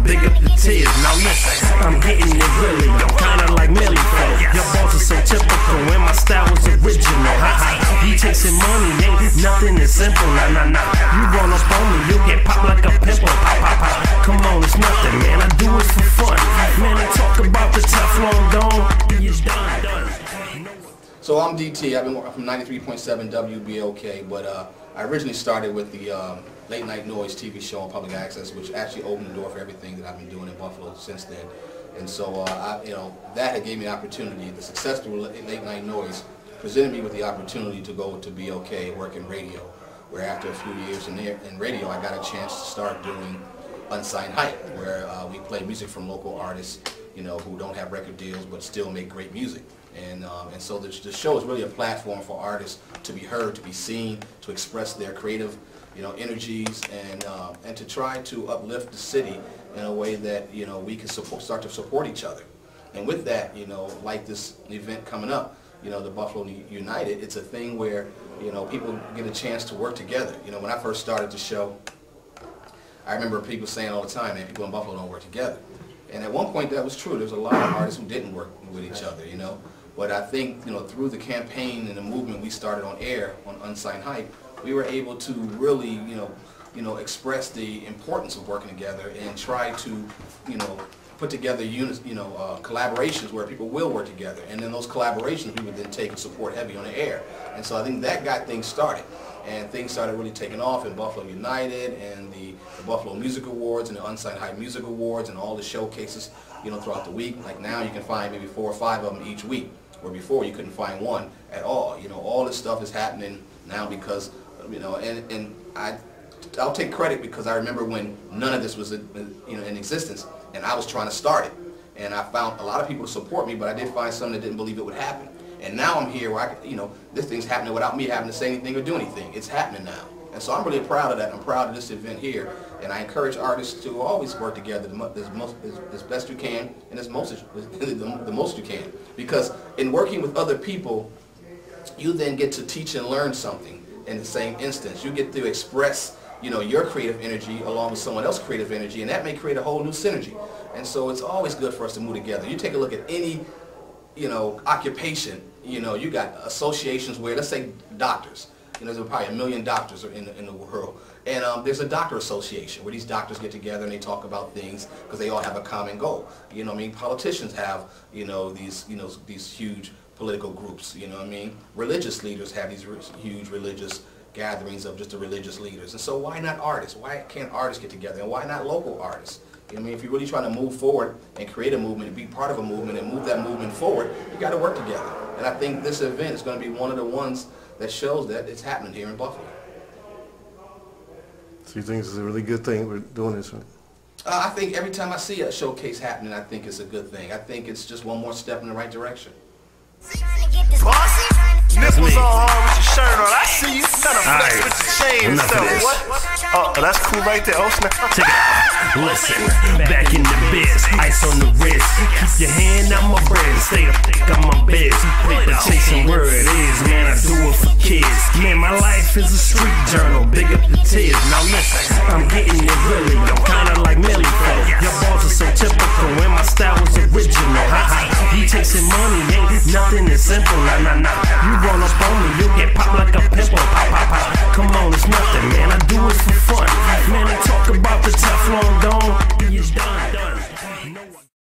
big up the tears. Now listen, I'm getting it really, I'm kinda like Millie Fo. Your balls are so typical, and my style was original. He chasing money, ain't nothing is simple. Nah. You run up on me, you get popped like a pimple. Pop. Come on, it's nothing, man. I do it for fun. Man, I talk about the Teflon Dome. It's done. So I'm DT. I've been working from 93.7 WBOK, but I originally started with the Late Night Noise TV show on public access, which actually opened the door for everything that I've been doing in Buffalo since then. And so, that had gave me the opportunity. The success through Late Night Noise presented me with the opportunity to go to BOK, work in radio, where after a few years in radio, I got a chance to start doing Unsigned Hype, where we play music from local artists, who don't have record deals but still make great music. And so the show is really a platform for artists to be heard, to be seen, to express their creative, energies, and to try to uplift the city in a way that we can start to support each other. And with that, like this event coming up, the Buffalo United, it's a thing where people get a chance to work together. When I first started the show, I remember people saying all the time, man, people in Buffalo don't work together. And at one point that was true. There's a lot of artists who didn't work with each other, But I think, through the campaign and the movement we started on air on Unsigned Hype, we were able to really, express the importance of working together and try to, put together units, collaborations where people will work together. And then those collaborations we would then take and support heavy on the air. And so I think that got things started. And things started really taking off in Buffalo United and the Buffalo Music Awards and the Unsigned Hype Music Awards and all the showcases, throughout the week. Like now you can find maybe 4 or 5 of them each week, where before you couldn't find one at all. All this stuff is happening now because, and I'll take credit because I remember when none of this was in existence, and I was trying to start it. And I found a lot of people to support me, but I did find some that didn't believe it would happen. And now I'm here where this thing's happening without me having to say anything or do anything. It's happening now. And so I'm really proud of that. I'm proud of this event here. And I encourage artists to always work together as best you can and the most you can. Because in working with other people, you then get to teach and learn something in the same instance. You get to express your creative energy along with someone else's creative energy, and that may create a whole new synergy. And so it's always good for us to move together. You take a look at any occupation, you got associations where, let's say doctors, there's probably 1 million doctors in the world, and there's a doctor association where these doctors get together and they talk about things because they all have a common goal. Politicians have, these huge political groups, Religious leaders have these huge religious gatherings of just the religious leaders. And so why not artists? Why can't artists get together? And why not local artists? If you're really trying to move forward and create a movement and be part of a movement and move that movement forward, you got to work together. And I think this event is going to be one of the ones that shows that it's happening here in Buffalo. So you think this is a really good thing we're doing this, right? I think every time I see a showcase happening, I think it's a good thing. I think it's just one more step in the right direction. Boss, nipples all hard with your shirt on. I see you. Kind of flex with your chain and stuff. What? Oh, that's cool right there. Oh, snap. Check it out. Listen, back in the biz, ice on the wrist. Keep your hand on my bread, stay the thick on my biz. Paper chasing where it is, man, I do it for kids. Man, my life is a street journal, big up the tears. Now listen, I'm getting it really, I'm kinda like Millie